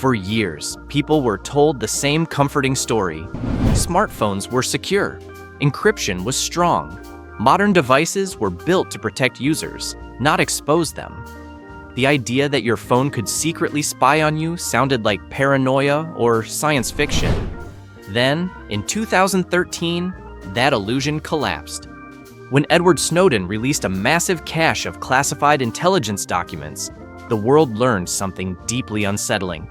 For years, people were told the same comforting story. Smartphones were secure. Encryption was strong. Modern devices were built to protect users, not expose them. The idea that your phone could secretly spy on you sounded like paranoia or science fiction. Then, in 2013, that illusion collapsed. When Edward Snowden released a massive cache of classified intelligence documents, the world learned something deeply unsettling.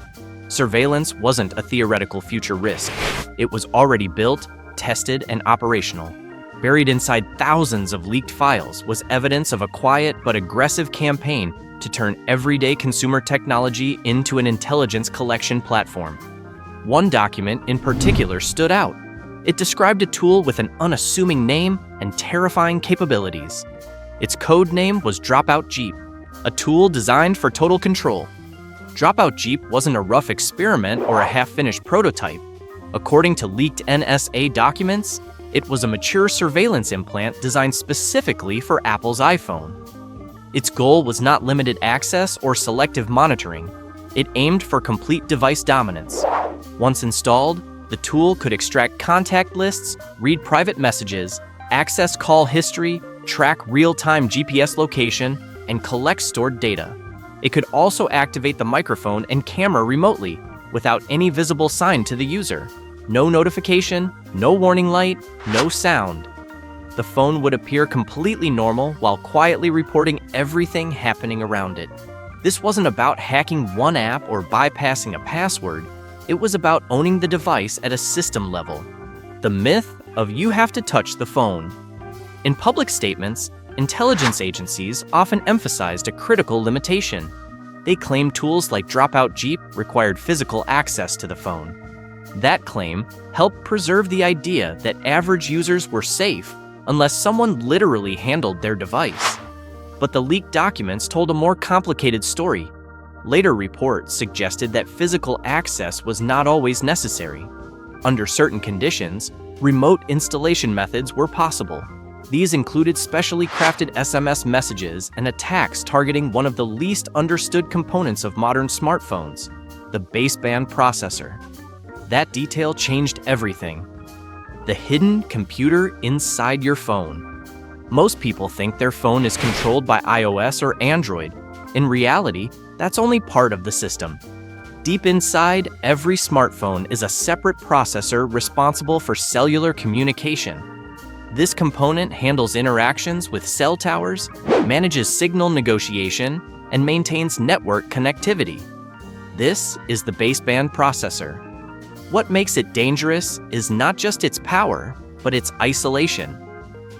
Surveillance wasn't a theoretical future risk. It was already built, tested, and operational. Buried inside thousands of leaked files was evidence of a quiet but aggressive campaign to turn everyday consumer technology into an intelligence collection platform. One document in particular stood out. It described a tool with an unassuming name and terrifying capabilities. Its code name was DROPOUT JEEP, a tool designed for total control. DROPOUT JEEP wasn't a rough experiment or a half-finished prototype. According to leaked NSA documents, it was a mature surveillance implant designed specifically for Apple's iPhone. Its goal was not limited access or selective monitoring. It aimed for complete device dominance. Once installed, the tool could extract contact lists, read private messages, access call history, track real-time GPS location, and collect stored data. It could also activate the microphone and camera remotely, without any visible sign to the user. No notification, no warning light, no sound. The phone would appear completely normal while quietly reporting everything happening around it. This wasn't about hacking one app or bypassing a password. It was about owning the device at a system level. The myth of you have to touch the phone. In public statements, intelligence agencies often emphasized a critical limitation. They claimed tools like DROPOUT JEEP required physical access to the phone. That claim helped preserve the idea that average users were safe unless someone literally handled their device. But the leaked documents told a more complicated story. Later reports suggested that physical access was not always necessary. Under certain conditions, remote installation methods were possible. These included specially crafted SMS messages and attacks targeting one of the least understood components of modern smartphones, the baseband processor. That detail changed everything. The hidden computer inside your phone. Most people think their phone is controlled by iOS or Android. In reality, that's only part of the system. Deep inside, every smartphone is a separate processor responsible for cellular communication. This component handles interactions with cell towers, manages signal negotiation, and maintains network connectivity. This is the baseband processor. What makes it dangerous is not just its power, but its isolation.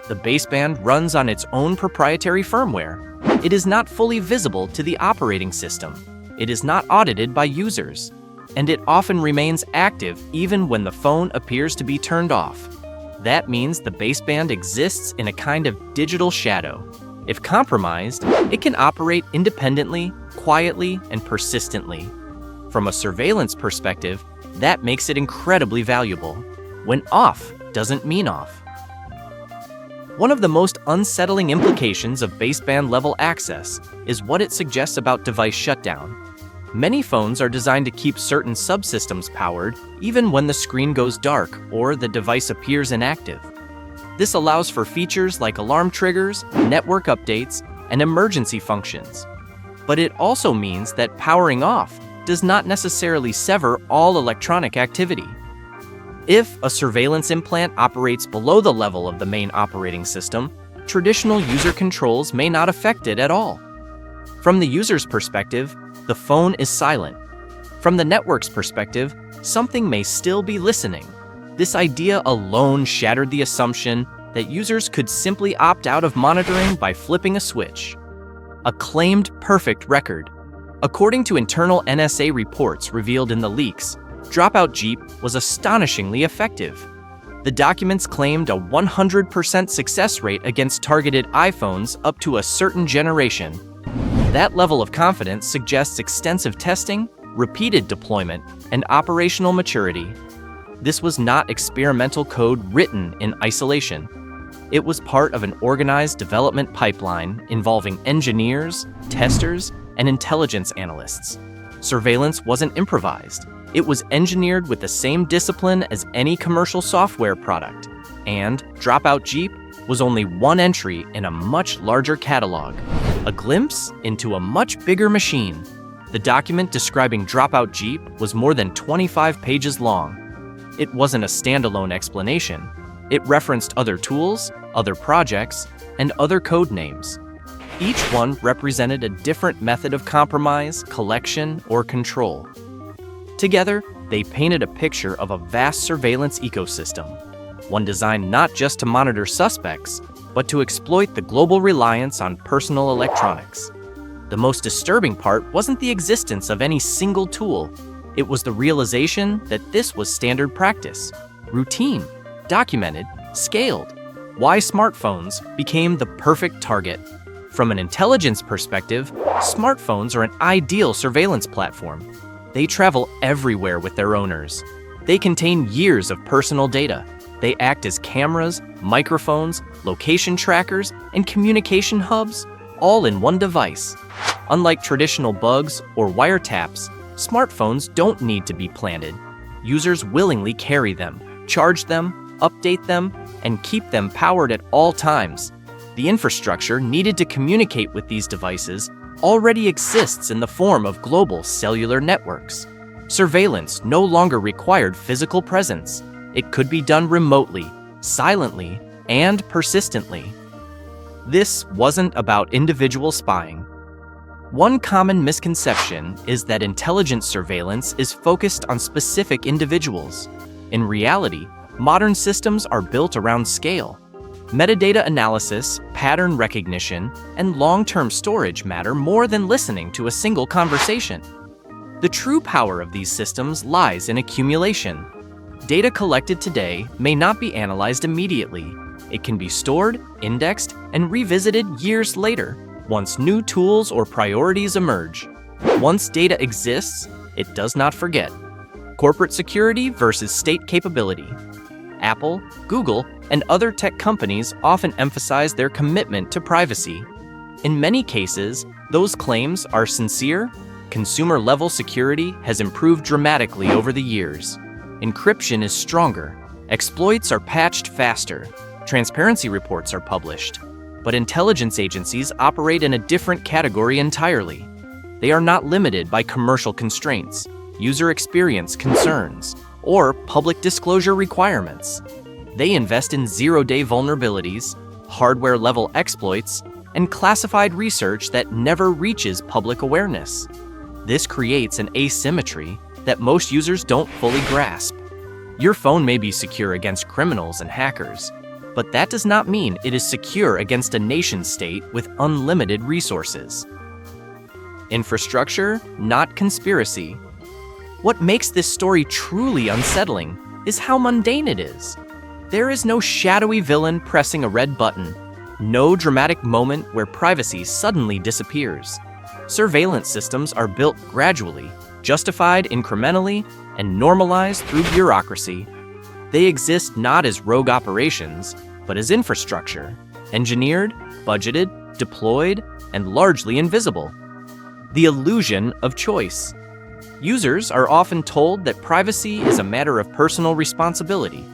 The baseband runs on its own proprietary firmware. It is not fully visible to the operating system. It is not audited by users. And it often remains active even when the phone appears to be turned off. That means the baseband exists in a kind of digital shadow. If compromised, it can operate independently, quietly, and persistently. From a surveillance perspective, that makes it incredibly valuable. When off doesn't mean off. One of the most unsettling implications of baseband-level access is what it suggests about device shutdown. Many phones are designed to keep certain subsystems powered even when the screen goes dark or the device appears inactive. This allows for features like alarm triggers, network updates, and emergency functions. But it also means that powering off does not necessarily sever all electronic activity. If a surveillance implant operates below the level of the main operating system, traditional user controls may not affect it at all. From the user's perspective, the phone is silent. From the network's perspective, something may still be listening. This idea alone shattered the assumption that users could simply opt out of monitoring by flipping a switch. A claimed perfect record. According to internal NSA reports revealed in the leaks, DROPOUT JEEP was astonishingly effective. The documents claimed a 100% success rate against targeted iPhones up to a certain generation. That level of confidence suggests extensive testing, repeated deployment, and operational maturity. This was not experimental code written in isolation. It was part of an organized development pipeline involving engineers, testers, and intelligence analysts. Surveillance wasn't improvised. It was engineered with the same discipline as any commercial software product. And DROPOUT JEEP was only one entry in a much larger catalog, a glimpse into a much bigger machine. The document describing DROPOUT JEEP was more than 25 pages long. It wasn't a standalone explanation. It referenced other tools, other projects, and other code names. Each one represented a different method of compromise, collection, or control. Together, they painted a picture of a vast surveillance ecosystem, one designed not just to monitor suspects, but to exploit the global reliance on personal electronics. The most disturbing part wasn't the existence of any single tool. It was the realization that this was standard practice, routine, documented, scaled. Why smartphones became the perfect target. From an intelligence perspective, smartphones are an ideal surveillance platform. They travel everywhere with their owners. They contain years of personal data. They act as cameras, microphones, location trackers, and communication hubs, all in one device. Unlike traditional bugs or wiretaps, smartphones don't need to be planted. Users willingly carry them, charge them, update them, and keep them powered at all times. The infrastructure needed to communicate with these devices already exists in the form of global cellular networks. Surveillance no longer required physical presence. It could be done remotely, silently, and persistently. This wasn't about individual spying. One common misconception is that intelligence surveillance is focused on specific individuals. In reality, modern systems are built around scale. Metadata analysis, pattern recognition, and long-term storage matter more than listening to a single conversation. The true power of these systems lies in accumulation. Data collected today may not be analyzed immediately. It can be stored, indexed, and revisited years later, once new tools or priorities emerge. Once data exists, it does not forget. Corporate security versus state capability. Apple, Google, and other tech companies often emphasize their commitment to privacy. In many cases, those claims are sincere. Consumer-level security has improved dramatically over the years. Encryption is stronger. Exploits are patched faster. Transparency reports are published. But intelligence agencies operate in a different category entirely. They are not limited by commercial constraints, user experience concerns, or public disclosure requirements. They invest in zero-day vulnerabilities, hardware-level exploits, and classified research that never reaches public awareness. This creates an asymmetry that most users don't fully grasp. Your phone may be secure against criminals and hackers, but that does not mean it is secure against a nation-state with unlimited resources. Infrastructure, not conspiracy. What makes this story truly unsettling is how mundane it is. There is no shadowy villain pressing a red button, no dramatic moment where privacy suddenly disappears. Surveillance systems are built gradually, justified incrementally, and normalized through bureaucracy. They exist not as rogue operations, but as infrastructure, engineered, budgeted, deployed, and largely invisible. The illusion of choice. Users are often told that privacy is a matter of personal responsibility.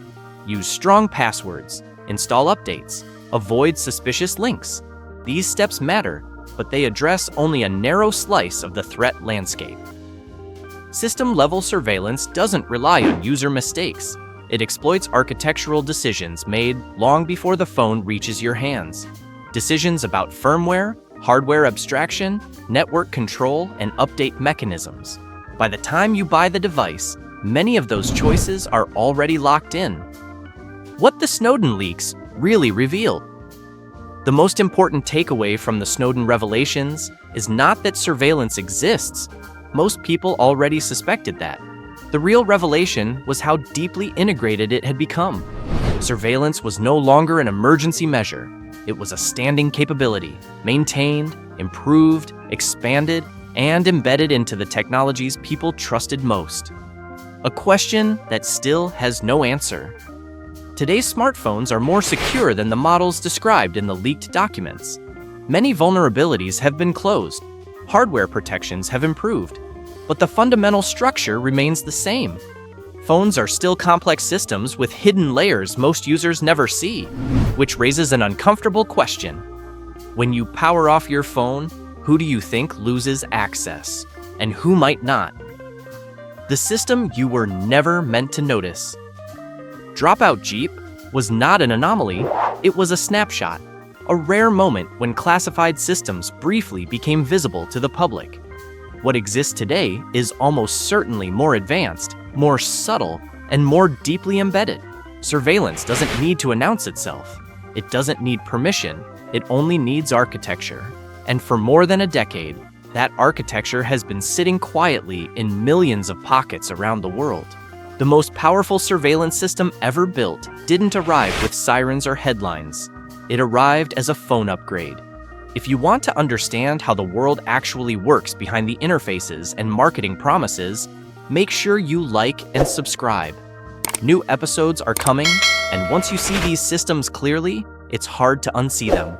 Use strong passwords, install updates, avoid suspicious links. These steps matter, but they address only a narrow slice of the threat landscape. System-level surveillance doesn't rely on user mistakes. It exploits architectural decisions made long before the phone reaches your hands. Decisions about firmware, hardware abstraction, network control, and update mechanisms. By the time you buy the device, many of those choices are already locked in. What the Snowden leaks really revealed. The most important takeaway from the Snowden revelations is not that surveillance exists. Most people already suspected that. The real revelation was how deeply integrated it had become. Surveillance was no longer an emergency measure. It was a standing capability, maintained, improved, expanded, and embedded into the technologies people trusted most. A question that still has no answer. Today's smartphones are more secure than the models described in the leaked documents. Many vulnerabilities have been closed. Hardware protections have improved. but the fundamental structure remains the same. Phones are still complex systems with hidden layers most users never see, which raises an uncomfortable question. When you power off your phone, who do you think loses access, and who might not? The system you were never meant to notice. Dropout Jeep was not an anomaly, it was a snapshot, a rare moment when classified systems briefly became visible to the public. What exists today is almost certainly more advanced, more subtle, and more deeply embedded. Surveillance doesn't need to announce itself. It doesn't need permission, it only needs architecture. And for more than a decade, that architecture has been sitting quietly in millions of pockets around the world. The most powerful surveillance system ever built didn't arrive with sirens or headlines. It arrived as a phone upgrade. If you want to understand how the world actually works behind the interfaces and marketing promises, make sure you like and subscribe. New episodes are coming, and once you see these systems clearly, it's hard to unsee them.